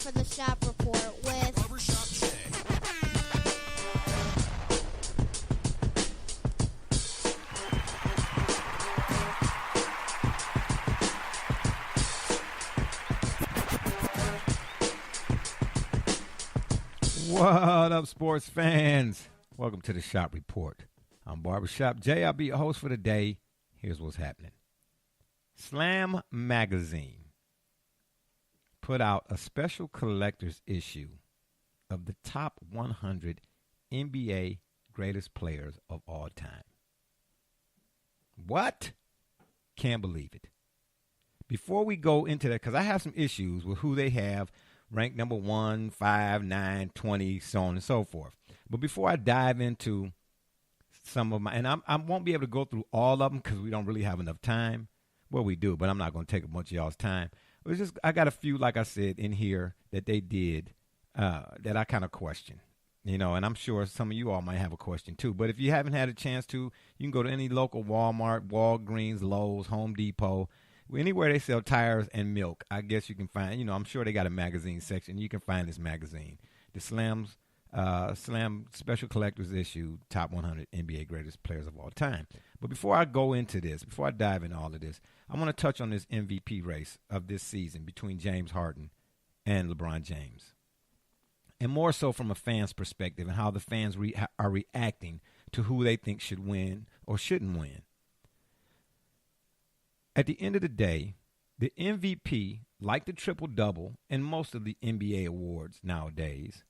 for the Shop Report with Barbershop Jay. What up, sports fans? Welcome to the Shop Report. I'm Barbershop Jay. I'll be your host for the day. Here's what's happening. Slam Magazine put out a special collector's issue of the top 100 NBA greatest players of all time. What? Can't believe it. Before we go into that, because I have some issues with who they have ranked number 1, 5, 9, 20, so on and so forth. But before I dive into some of my, and I won't be able to go through all of them because we don't really have enough time. Well, we do, but I'm not going to take a bunch of y'all's time. It's just I got a few, like I said, in here that they did that I kind of question, and I'm sure some of you all might have a question too. But if you haven't had a chance to, you can go to any local Walmart, Walgreens, Lowe's, Home Depot, anywhere they sell tires and milk. I guess you can find, I'm sure they got a magazine section. You can find this magazine, the Slam Special Collector's Issue, Top 100 NBA Greatest Players of All Time. But before I go into this, before I dive into all of this, I want to touch on this MVP race of this season between James Harden and LeBron James. And more so from a fan's perspective and how the fans are reacting to who they think should win or shouldn't win. At the end of the day, the MVP, like the triple-double and most of the NBA awards nowadays,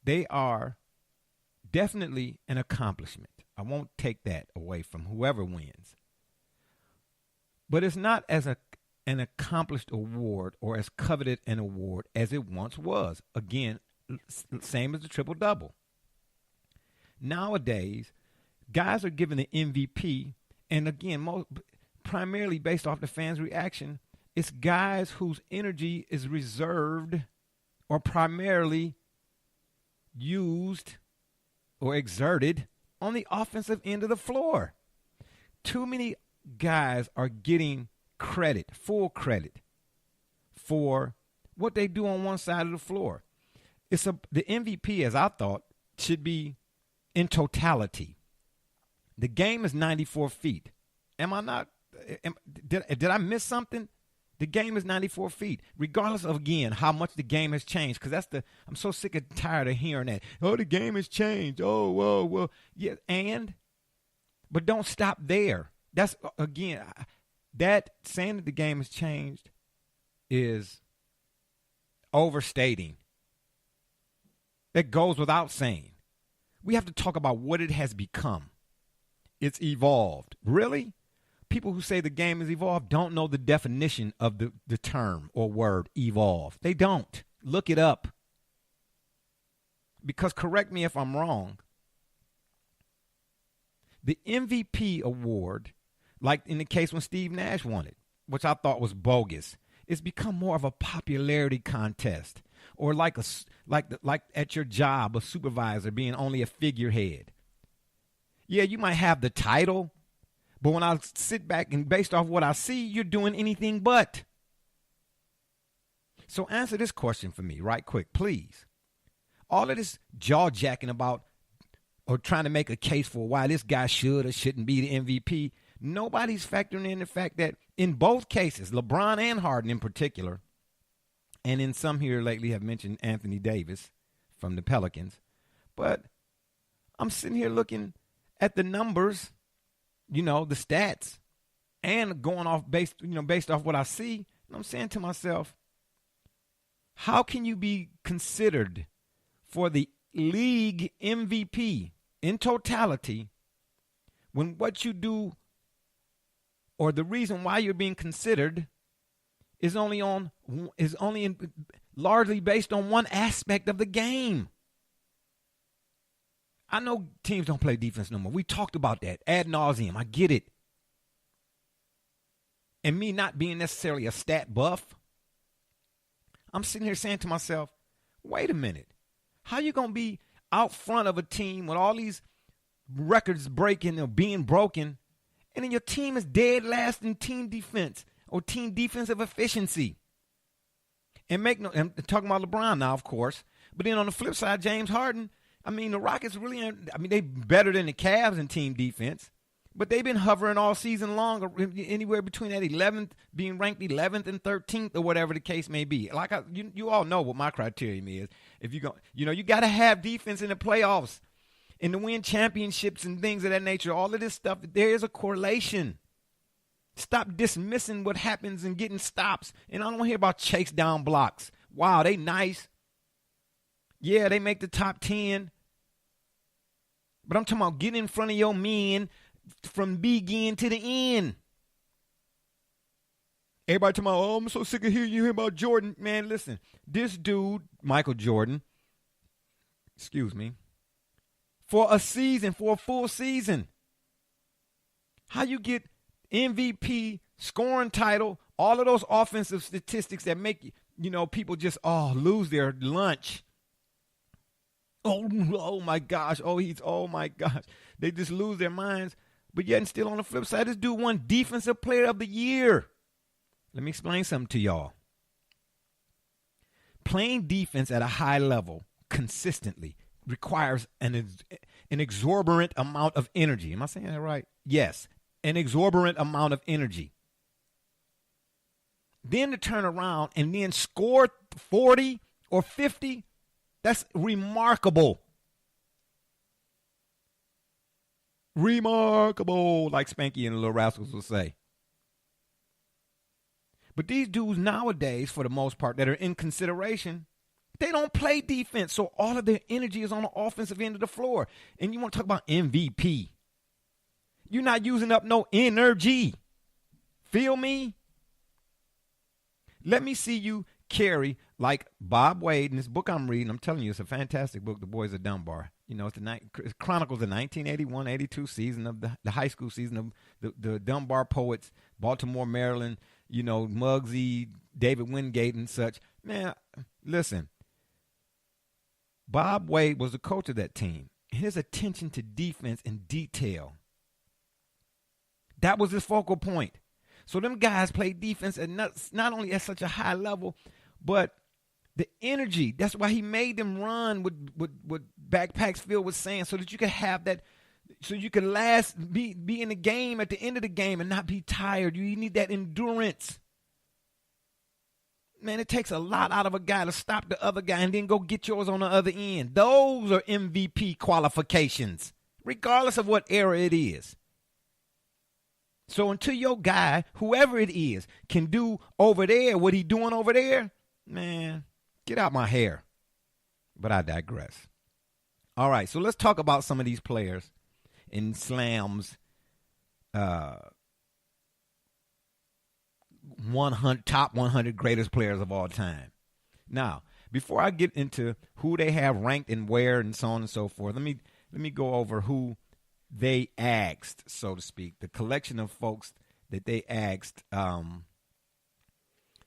they are definitely an accomplishment. I won't take that away from whoever wins. But it's not as an accomplished award or as coveted an award as it once was. Again, same as the triple-double. Nowadays, guys are given the MVP, and again, primarily based off the fans' reaction, it's guys whose energy is reserved or primarily used or exerted on the offensive end of the floor. Too many guys are getting credit, full credit, for what they do on one side of the floor. The MVP, as I thought, should be in totality. The game is 94 feet. Am I not? Did I miss something? The game is 94 feet, regardless of, again, how much the game has changed. Because I'm so sick and tired of hearing that. Oh, the game has changed. Oh, well. Yeah, but don't stop there. That's, again, that saying that the game has changed is overstating. That goes without saying. We have to talk about what it has become. It's evolved. Really? People who say the game has evolved don't know the definition of the term or word evolve. They don't. Look it up. Because correct me if I'm wrong, the MVP award, like in the case when Steve Nash won it, which I thought was bogus, it's become more of a popularity contest, or like at your job, a supervisor being only a figurehead. Yeah, you might have the title, but when I sit back and based off what I see, you're doing anything but. So answer this question for me right quick, please. All of this jaw-jacking about or trying to make a case for why this guy should or shouldn't be the MVP, nobody's factoring in the fact that in both cases, LeBron and Harden in particular, and in some here lately have mentioned Anthony Davis from the Pelicans, but I'm sitting here looking at the numbers, the stats, and going off based off what I see, and I'm saying to myself, how can you be considered for the league MVP in totality when what you do or the reason why you're being considered is largely based on one aspect of the game? I know teams don't play defense no more. We talked about that ad nauseum. I get it. And me not being necessarily a stat buff, I'm sitting here saying to myself, wait a minute. How you going to be out front of a team with all these records breaking or being broken, and then your team is dead last in team defense or team defensive efficiency? And and talking about LeBron now, of course. But then on the flip side, James Harden, I mean, the Rockets really, they better than the Cavs in team defense. But they've been hovering all season long, anywhere between that 11th, being ranked 11th and 13th, or whatever the case may be. Like you all know what my criterion is. If you go, you got to have defense in the playoffs and to win championships and things of that nature. All of this stuff, there is a correlation. Stop dismissing what happens and getting stops. And I don't hear about chase down blocks. Wow, they nice. Yeah, they make the top 10. But I'm talking about getting in front of your men from begin to the end. Everybody talking about, oh, I'm so sick of hearing you hear about Jordan. Man, listen, this dude, Michael Jordan, for a season, for a full season, how you get MVP, scoring title, all of those offensive statistics that make, people just, lose their lunch. Oh my gosh. Oh my gosh. They just lose their minds. But yet and still on the flip side, this dude won Defensive Player of the Year. Let me explain something to y'all. Playing defense at a high level consistently requires an exorbitant amount of energy. Am I saying that right? Yes, an exorbitant amount of energy. Then to turn around and then score 40 or 50, that's remarkable. Remarkable, like Spanky and the Little Rascals will say. But these dudes nowadays, for the most part, that are in consideration, they don't play defense. So all of their energy is on the offensive end of the floor. And you want to talk about MVP. You're not using up no energy. Feel me? Let me see you carry, like Bob Wade in this book I'm reading. I'm telling you, it's a fantastic book, The Boys of Dunbar. It chronicles the 1981-82 season of the high school season of the Dunbar Poets, Baltimore, Maryland, Muggsy, David Wingate and such. Man, listen. Bob Wade was the coach of that team. His attention to defense and detail, that was his focal point. So them guys played defense at not only at such a high level, but the energy. That's why he made them run with backpacks filled with sand, so that you could have that, so you could be in the game at the end of the game and not be tired. You need that endurance. Man, it takes a lot out of a guy to stop the other guy and then go get yours on the other end. Those are MVP qualifications, regardless of what era it is. So until your guy, whoever it is, can do over there what he doing over there, man, get out my hair. But I digress. All right, so let's talk about some of these players in Slam's top 100 greatest players of all time. Now, before I get into who they have ranked and where and so on and so forth, let me go over who they asked, so to speak, the collection of folks that they asked, that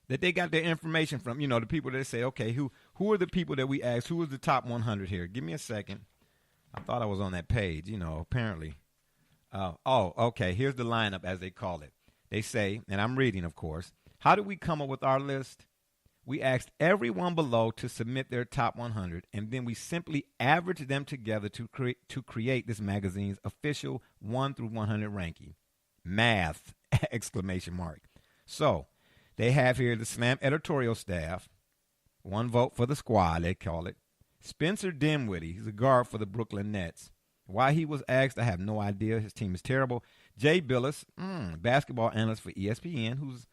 they got their information from, the people that say, okay, who are the people that we asked? Who is the top 100 here? Give me a second. I thought I was on that page, apparently. Okay, here's the lineup, as they call it. They say, and I'm reading, of course, how did we come up with our list? We asked everyone below to submit their top 100, and then we simply averaged them together to create this magazine's official 1 through 100 ranking. Math! ! So, they have here the Slam editorial staff, 1 vote for the squad, they call it. Spencer Dinwiddie, he's a guard for the Brooklyn Nets. Why he was asked, I have no idea. His team is terrible. Jay Billis, basketball analyst for ESPN, whose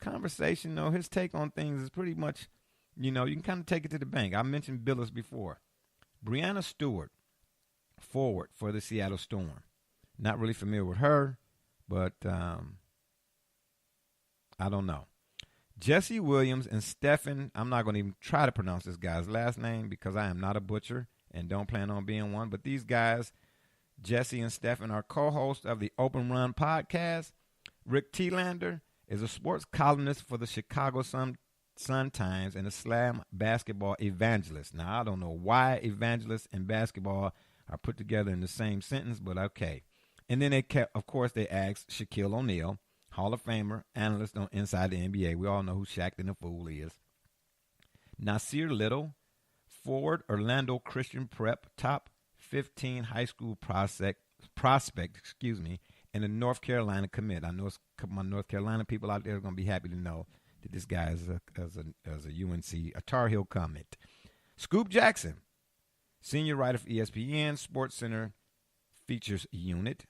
conversation, his take on things is pretty much, you can kind of take it to the bank. I mentioned Billis before. Brianna Stewart, forward for the Seattle Storm. Not really familiar with her, but I don't know. Jesse Williams and Stephen, I'm not going to even try to pronounce this guy's last name because I am not a butcher and don't plan on being one. But these guys, Jesse and Stephen, are co-hosts of the Open Run podcast. Rick Tielander is a sports columnist for the Chicago Sun-Times and a Slam basketball evangelist. Now, I don't know why evangelist and basketball are put together in the same sentence, but okay. And then they asked Shaquille O'Neal, Hall of Famer, analyst on Inside the NBA. We all know who Shaq and the Fool is. Nasir Little, forward Orlando Christian Prep, top 15 high school prospect, and a North Carolina commit. I know my North Carolina people out there are going to be happy to know that this guy is a UNC, a Tar Heel commit. Scoop Jackson, senior writer for ESPN, Sports Center features unit.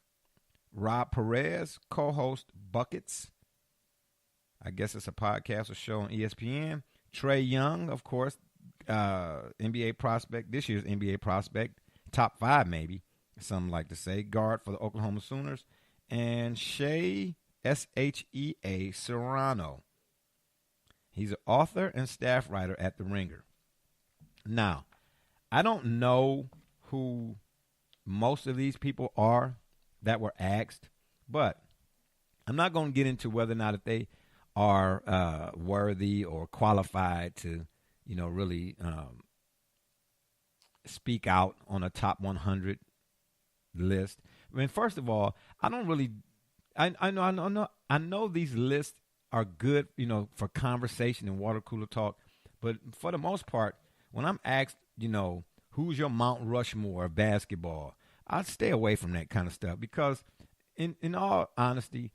Rob Perez, co-host Buckets. I guess it's a podcast or show on ESPN. Trey Young, of course, NBA prospect, this year's NBA prospect, top 5 maybe, some like to say, guard for the Oklahoma Sooners. And Shea, S-H-E-A, Serrano. He's an author and staff writer at The Ringer. Now, I don't know who most of these people are that were asked, but I'm not going to get into whether or not if they are worthy or qualified to, really speak out on a top 100 list. I mean, first of all, I don't really, I know these lists are good, for conversation and water cooler talk, but for the most part, when I'm asked, who's your Mount Rushmore of basketball, I stay away from that kind of stuff because, in all honesty,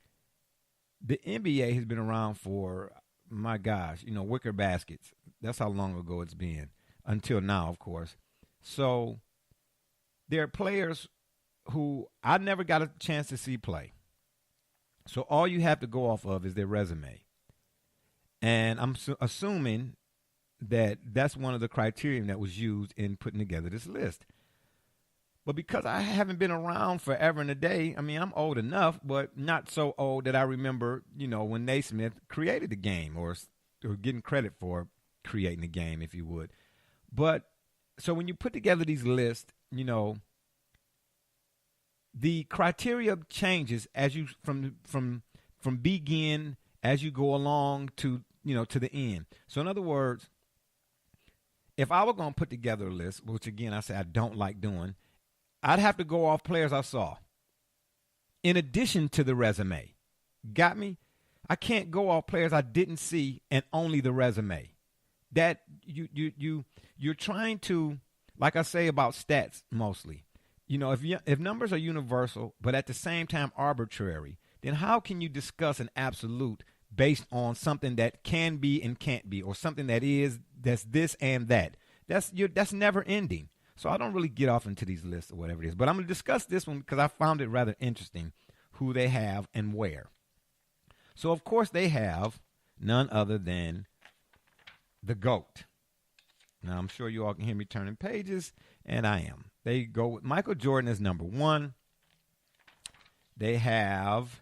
the NBA has been around for, my gosh, wicker baskets. That's how long ago it's been, until now, of course. So there are players who I never got a chance to see play. So all you have to go off of is their resume. And I'm assuming that that's one of the criteria that was used in putting together this list. But because I haven't been around forever and a day, I mean, I'm old enough, but not so old that I remember, when Naismith created the game or getting credit for creating the game, if you would. But so when you put together these lists, the criteria changes as you from begin as you go along to to the end. So in other words, if I were going to put together a list, which again I say I don't like doing, I'd have to go off players I saw in addition to the resume. Got me? I can't go off players I didn't see and only the resume. That you're trying to, like I say about stats mostly. If numbers are universal but at the same time arbitrary, then how can you discuss an absolute based on something that can be and can't be, or something that's this and that? That's never ending. So I don't really get off into these lists or whatever it is. But I'm going to discuss this one because I found it rather interesting who they have and where. So, of course, they have none other than the GOAT. Now, I'm sure you all can hear me turning pages, and I am. They go with Michael Jordan as number 1. They have,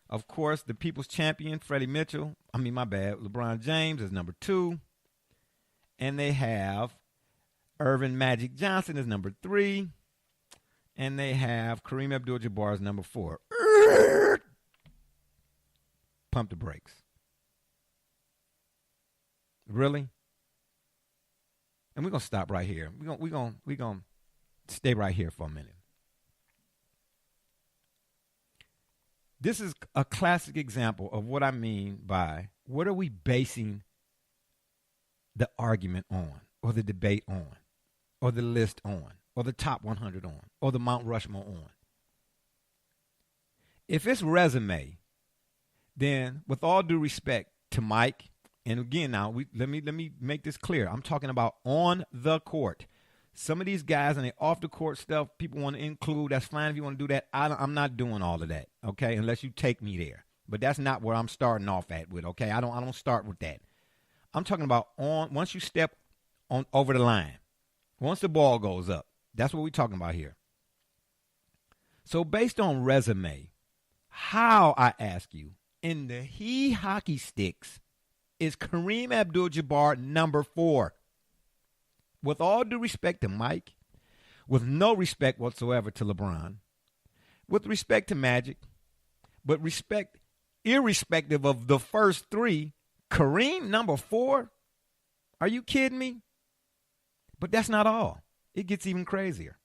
of course, the people's champion, LeBron James as number 2. And they have Irvin Magic Johnson as number 3. And they have Kareem Abdul-Jabbar as number 4. Pump the brakes. Really? And we're going to stop right here. We're going to stay right here for a minute. This is a classic example of what I mean by what are we basing the argument on, or the debate on, or the list on, or the top 100 on, or the Mount Rushmore on. If it's resume, then with all due respect to Mike, and again now, let me make this clear. I'm talking about on the court. Some of these guys and the off the court stuff people want to include, that's fine if you want to do that. I'm not doing all of that, okay, unless you take me there. But that's not where I'm starting off at with, okay? I don't start with that. I'm talking about once you step on over the line, once the ball goes up. That's what we're talking about here. So based on resume, how, I ask you, in the hockey sticks is Kareem Abdul-Jabbar number 4? With all due respect to Mike, with no respect whatsoever to LeBron, with respect to Magic, but respect irrespective of the first 3, Kareem number 4? Are you kidding me? But that's not all. It gets even crazier.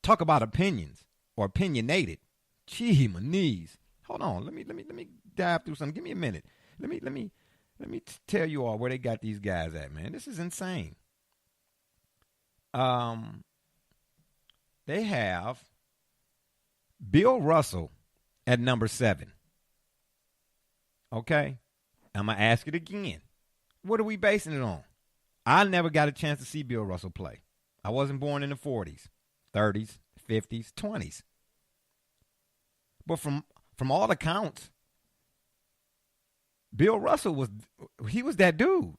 Talk about opinions or opinionated. Gee, my knees. Hold on. Let me dive through something. Give me a minute. Let me Let me tell you all where they got these guys at, man. This is insane. They have Bill Russell at number 7. Okay? I'm going to ask it again. What are we basing it on? I never got a chance to see Bill Russell play. I wasn't born in the 40s, 30s, 50s, 20s. But from all accounts, Bill Russell was that dude.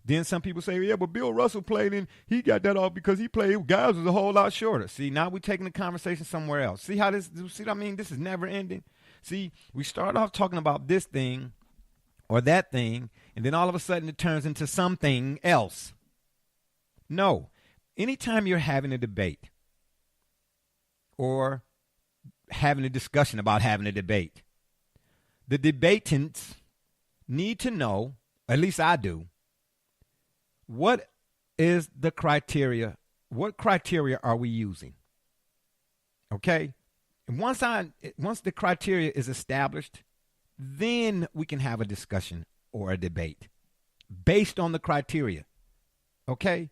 Then some people say, yeah, but Bill Russell played and he got that off because he played guys was a whole lot shorter. See, now we're taking the conversation somewhere else. See what I mean? This is never ending. See, we start off talking about this thing or that thing, and then all of a sudden it turns into something else. No. Anytime you're having a debate or having a discussion about having a debate, the debatants need to know, at least I do, what is the criteria? What criteria are we using? Okay? And once the criteria is established, then we can have a discussion or a debate based on the criteria. Okay?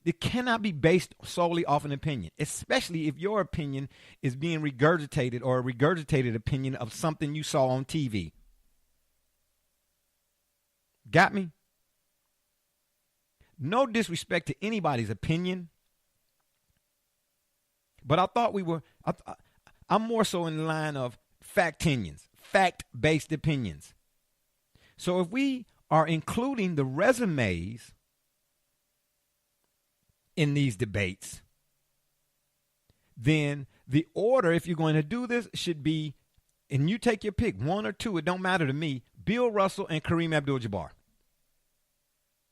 It cannot be based solely off an opinion, especially if your opinion is being regurgitated or a regurgitated opinion of something you saw on TV. Got me? No disrespect to anybody's opinion, but I thought I'm more so in the line of fact-based opinions. So if we are including the resumes in these debates, then the order, if you're going to do this, should be, and you take your pick, 1 or 2, it don't matter to me, Bill Russell and Kareem Abdul-Jabbar.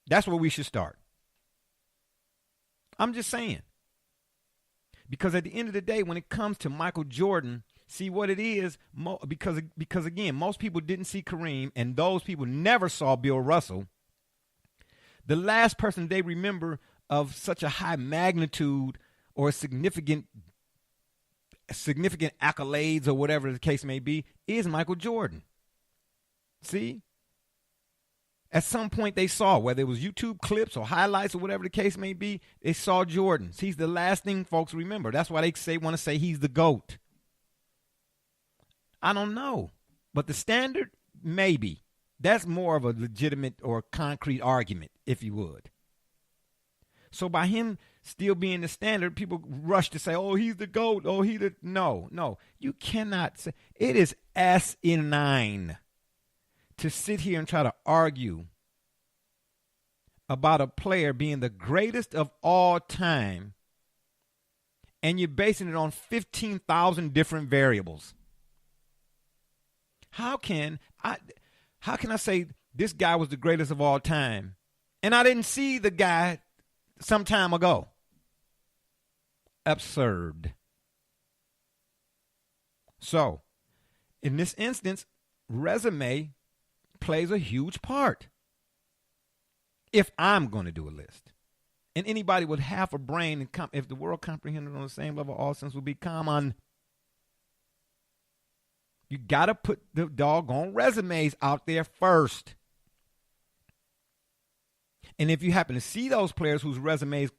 That's where we should start. I'm just saying. Because at the end of the day, when it comes to Michael Jordan, see what it is, because again, most people didn't see Kareem, and those people never saw Bill Russell. The last person they remember of such a high magnitude or significant accolades or whatever the case may be is Michael Jordan. See? At some point they saw, whether it was YouTube clips or highlights or whatever the case may be, they saw Jordan. He's the last thing folks remember. That's why they want to say he's the GOAT. I don't know. But the standard, maybe. That's more of a legitimate or concrete argument, if you would. So by him still being the standard, people rush to say, oh, he's the GOAT. Oh, No. You cannot say. It is asinine to sit here and try to argue about a player being the greatest of all time, and you're basing it on 15,000 different variables. How can I say this guy was the greatest of all time, and I didn't see the guy some time ago? Absurd. So, in this instance, resume plays a huge part if I'm going to do a list. And anybody with half a brain, if the world comprehended on the same level, all sense would be common. You got to put the doggone resumes out there first. And if you happen to see those players whose resumes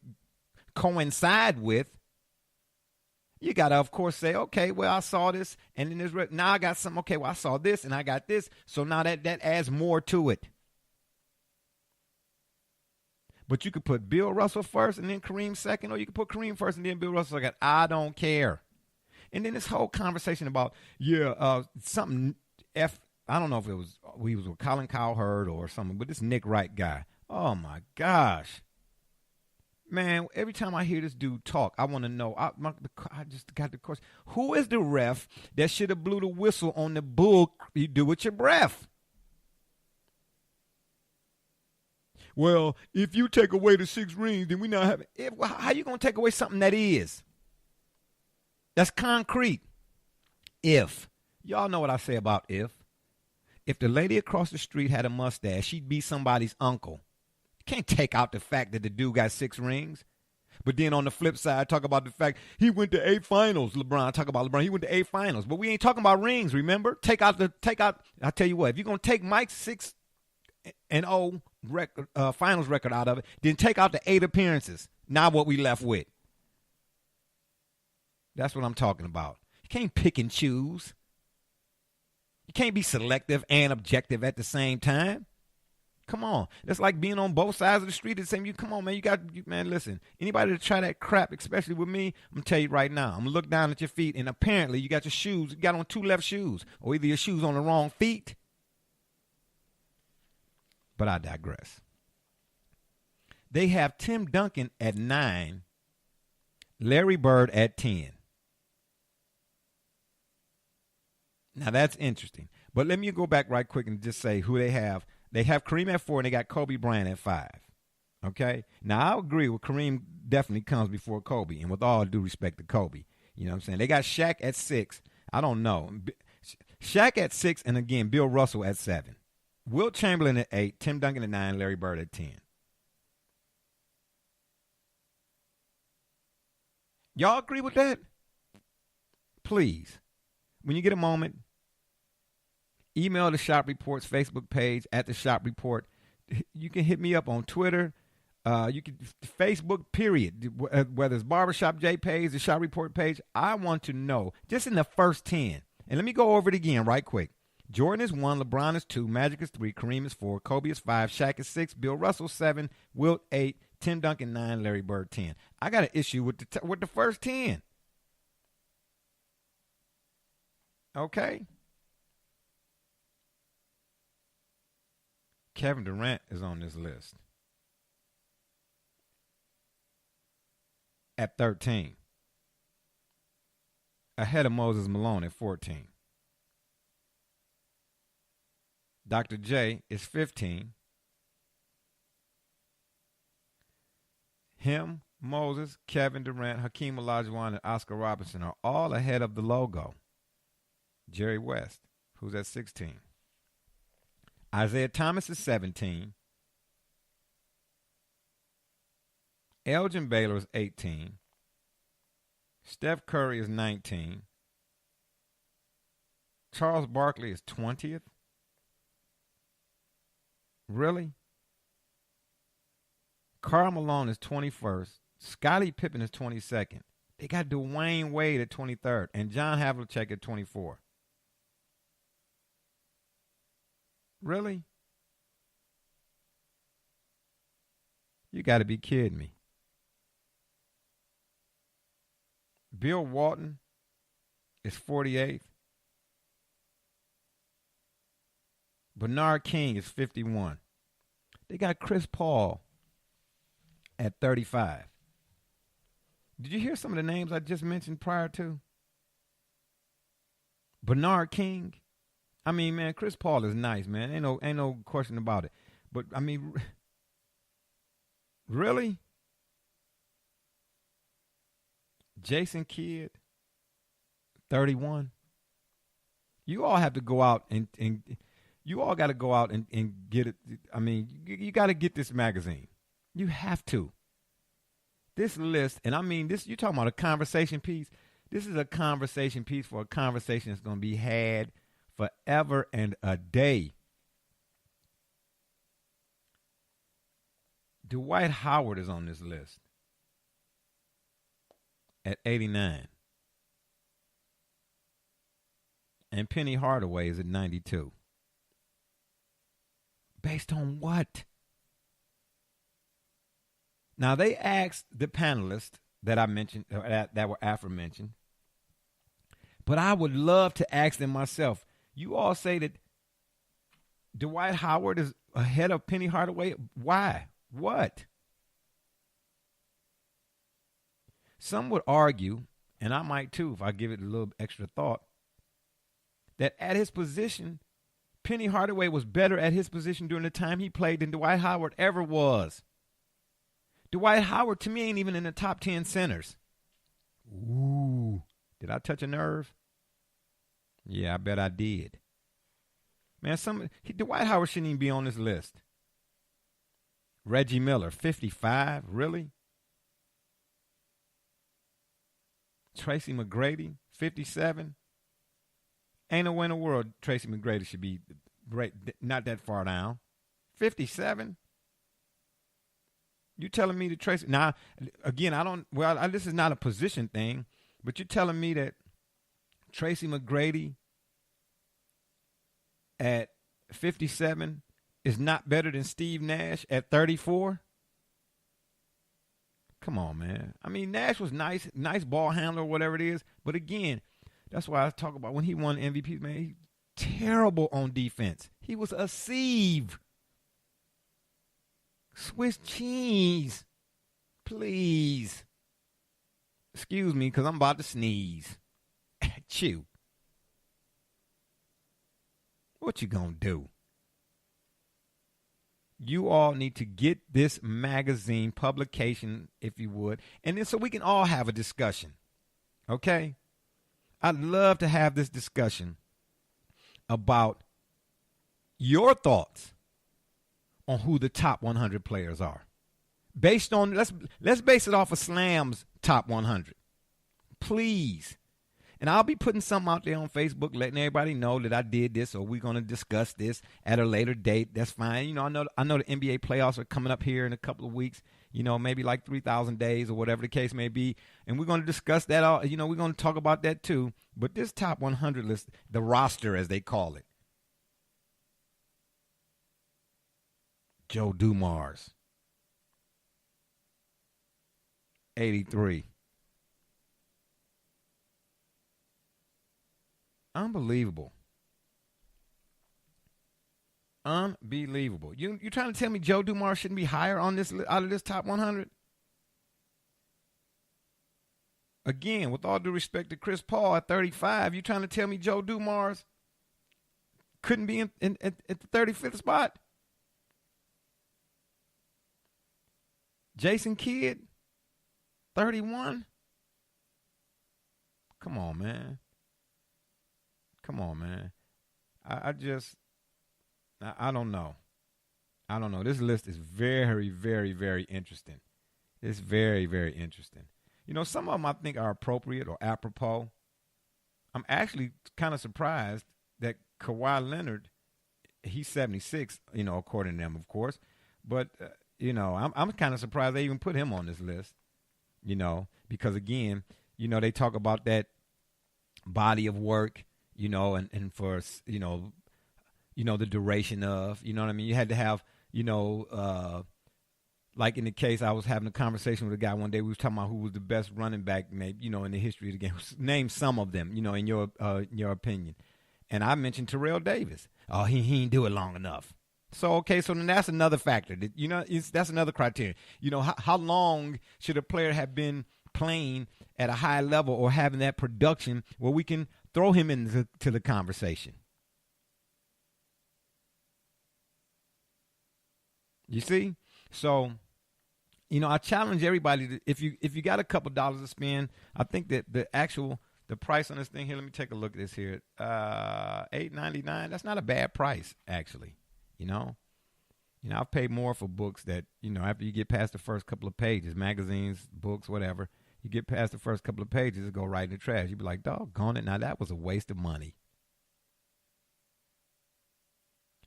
coincide with, you got to, of course, say, okay, well, I saw this, and then there's now I got something. Okay, well, I saw this, and I got this, so now that adds more to it. But you could put Bill Russell first and then Kareem second, or you could put Kareem first and then Bill Russell second. I don't care. And then this whole conversation about, something I don't know if he was with Colin Cowherd or something, but this Nick Wright guy. Oh, my gosh. Man, every time I hear this dude talk, I want to know. I just got the question. Who is the ref that should have blew the whistle on the bull you do with your breath? Well, if you take away the 6 rings, then we not have it. How you going to take away something that is? That's concrete. If. Y'all know what I say about if. If the lady across the street had a mustache, she'd be somebody's uncle. You can't take out the fact that the dude got 6 rings. But then on the flip side, talk about the fact he went to 8 finals. LeBron, talk about LeBron. He went to 8 finals. But we ain't talking about rings, remember? I tell you what, if you're going to take Mike's 6-0 record, finals record out of it, then take out the 8 appearances. Now what we left with. That's what I'm talking about. You can't pick and choose. You can't be selective and objective at the same time. Come on. That's like being on both sides of the street at the same time. Come on, man. Man, listen. Anybody to try that crap, especially with me, I'm going to tell you right now. I'm going to look down at your feet, and apparently you got your shoes. You got on 2 left shoes, or either your shoes on the wrong feet. But I digress. They have Tim Duncan at 9, Larry Bird at 10. Now, that's interesting. But let me go back right quick and just say who they have. They have Kareem at 4, and they got Kobe Bryant at 5. Okay? Now, I agree with Kareem definitely comes before Kobe, and with all due respect to Kobe. You know what I'm saying? They got Shaq at 6. I don't know. Shaq at 6, and again, Bill Russell at 7. Wilt Chamberlain at 8, Tim Duncan at 9, Larry Bird at 10. Y'all agree with that? Please, when you get a moment, email the Shop Report's Facebook page at the Shop Report. You can hit me up on Twitter. You can Facebook, period. Whether it's Barbershop J page, the Shop Report page, I want to know just in the first 10. And let me go over it again right quick. Jordan is 1, LeBron is 2, Magic is 3, Kareem is 4, Kobe is 5, Shaq is 6, Bill Russell 7, Wilt 8, Tim Duncan 9, Larry Bird 10. I got an issue with the first 10. Okay. Kevin Durant is on this list at 13, ahead of Moses Malone at 14. Dr. J is 15. Him, Moses, Kevin Durant, Hakeem Olajuwon, and Oscar Robertson are all ahead of the logo. Jerry West, who's at 16. Isaiah Thomas is 17. Elgin Baylor is 18. Steph Curry is 19. Charles Barkley is 20th. Really? Karl Malone is 21st. Scottie Pippen is 22nd. They got Dwayne Wade at 23rd and John Havlicek at 24. Really? You got to be kidding me. Bill Walton is 48th. Bernard King is 51. They got Chris Paul at 35. Did you hear some of the names I just mentioned prior to? Bernard King. I mean, man, Chris Paul is nice, man. Ain't no question about it. But I mean, really? Jason Kidd, 31. You all have to go out and you all got to go out and get it. I mean, you got to get this magazine. You have to. This list, and I mean, this, you're talking about a conversation piece. This is a conversation piece for a conversation that's going to be had forever and a day. Dwight Howard is on this list at 89. And Penny Hardaway is at 92. Based on what? Now, they asked the panelists that I mentioned, that were aforementioned, but I would love to ask them myself. You all say that Dwight Howard is ahead of Penny Hardaway. Why? What? Some would argue, and I might too if I give it a little extra thought, that at his position, Penny Hardaway was better at his position during the time he played than Dwight Howard ever was. Dwight Howard, to me, ain't even in the top 10 centers. Ooh. Did I touch a nerve? Yeah, I bet I did. Man, Dwight Howard shouldn't even be on this list. Reggie Miller, 55, really? Tracy McGrady, 57. Ain't no way in the world Tracy McGrady should be not that far down. 57. You telling me that Tracy? Now, again, I don't. Well, this is not a position thing, but you're telling me that Tracy McGrady at 57 is not better than Steve Nash at 34? Come on, man. I mean, Nash was nice ball handler, whatever it is. But again, that's why I talk about when he won MVP, man, he terrible on defense. He was a sieve. Swiss cheese. Please. Excuse me, because I'm about to sneeze. Chew. What you gonna do? You all need to get this magazine publication, if you would, and then so we can all have a discussion. Okay? I'd love to have this discussion about your thoughts on who the top 100 players are. Based on, let's base it off of Slam's top 100. Please. And I'll be putting something out there on Facebook, letting everybody know that I did this, or we're going to discuss this at a later date. That's fine. You know, I know the NBA playoffs are coming up here in a couple of weeks. You know, maybe like 3,000 days or whatever the case may be. And we're going to discuss that. All, you know, we're going to talk about that too. But this top 100 list, the roster as they call it. Joe Dumars, 83. Unbelievable. Unbelievable. You trying to tell me Joe Dumars shouldn't be higher on this out of this top 100? Again, with all due respect to Chris Paul at 35, you trying to tell me Joe Dumars couldn't be at the 35th spot? Jason Kidd, 31? Come on, man. Come on, man. I don't know. I don't know. This list is very, very, very interesting. It's very, very interesting. You know, some of them I think are appropriate or apropos. I'm actually kind of surprised that Kawhi Leonard, he's 76, you know, according to them, of course. But, you know, I'm kind of surprised they even put him on this list, you know, because, again, you know, they talk about that body of work, you know, and for, you know, the duration of, you know what I mean? You had to have, you know, like in the case, I was having a conversation with a guy one day. We was talking about who was the best running back, maybe, you know, in the history of the game. Name some of them, you know, in your opinion. And I mentioned Terrell Davis. Oh, he didn't do it long enough. So, okay, so then that's another factor. You know, that's another criteria. You know, how long should a player have been playing at a high level or having that production where we can throw him into the conversation? You see? So, you know, I challenge everybody to, if you got a couple dollars to spend, I think that the price on this thing here, let me take a look at this here. $8.99. That's not a bad price, actually. You know, I've paid more for books that, you know, after you get past the first couple of pages, magazines, books, whatever, you get past the first couple of pages, it go right in the trash. You'd be like, doggone it, now that was a waste of money.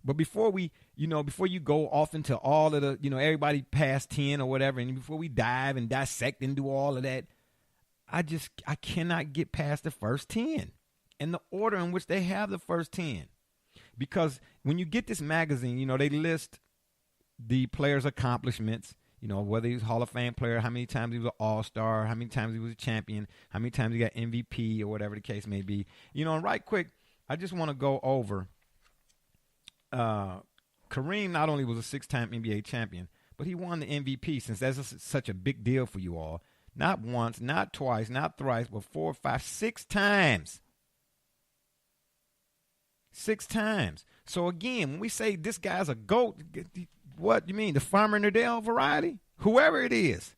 But before you go off into all of the, you know, everybody past 10 or whatever, and before we dive and dissect and do all of that, I cannot get past the first 10 and the order in which they have the first 10. Because when you get this magazine, you know, they list the player's accomplishments, you know, whether he's a Hall of Fame player, how many times he was an All-Star, how many times he was a champion, how many times he got MVP or whatever the case may be. You know, and right quick, I just want to go over Kareem not only was a 6-time NBA champion, but he won the MVP, since that's such a big deal for you all. Not once, not twice, not thrice, but 4, 5, 6 times. 6 times. So again, when we say this guy's a GOAT, what you mean? The Farmer Nadell variety? Whoever it is.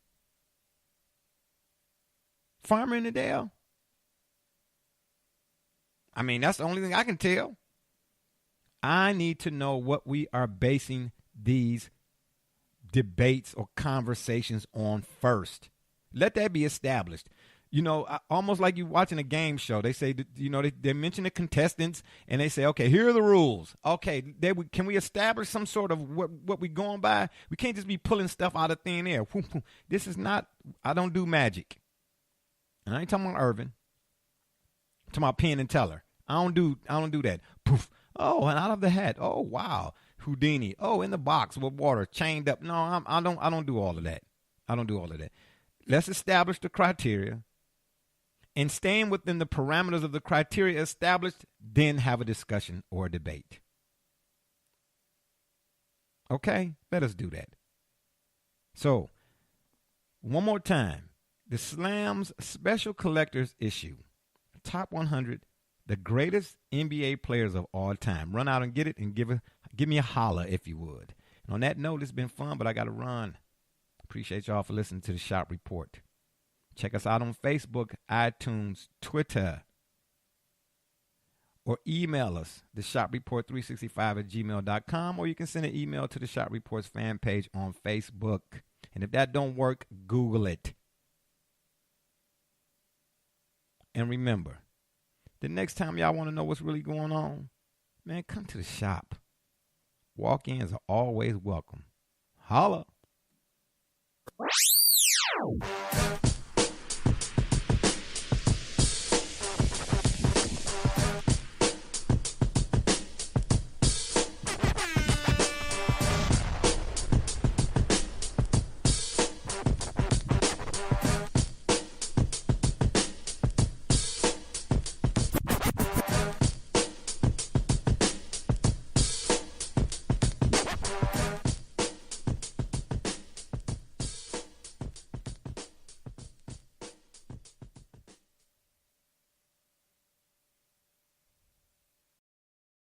Farmer Nadell? I mean, that's the only thing I can tell. I need to know what we are basing these debates or conversations on first. Let that be established. Almost like you watching a game show. They say, they mention the contestants and they say, okay, here are the rules. Okay, can we establish some sort of what we going by? We can't just be pulling stuff out of thin air. This is not, I don't do magic. And I ain't talking about Irvin. I'm talking about Penn and Teller. I don't do that. Poof. Oh, and out of the hat. Oh, wow. Houdini. Oh, in the box with water, chained up. No, I don't do all of that. I don't do all of that. Let's establish the criteria. And staying within the parameters of the criteria established, then have a discussion or a debate. Okay? Let us do that. So, one more time. The Slam's special collector's issue. Top 100, the greatest NBA players of all time. Run out and get it and give me a holler if you would. And on that note, it's been fun, but I got to run. Appreciate y'all for listening to the Shop Report. Check us out on Facebook, iTunes, Twitter, or email us, theshopreport365@gmail.com, or you can send an email to the Shop Reports fan page on Facebook. And if that don't work, Google it. And remember, the next time y'all want to know what's really going on, man, come to the shop. Walk-ins are always welcome. Holla.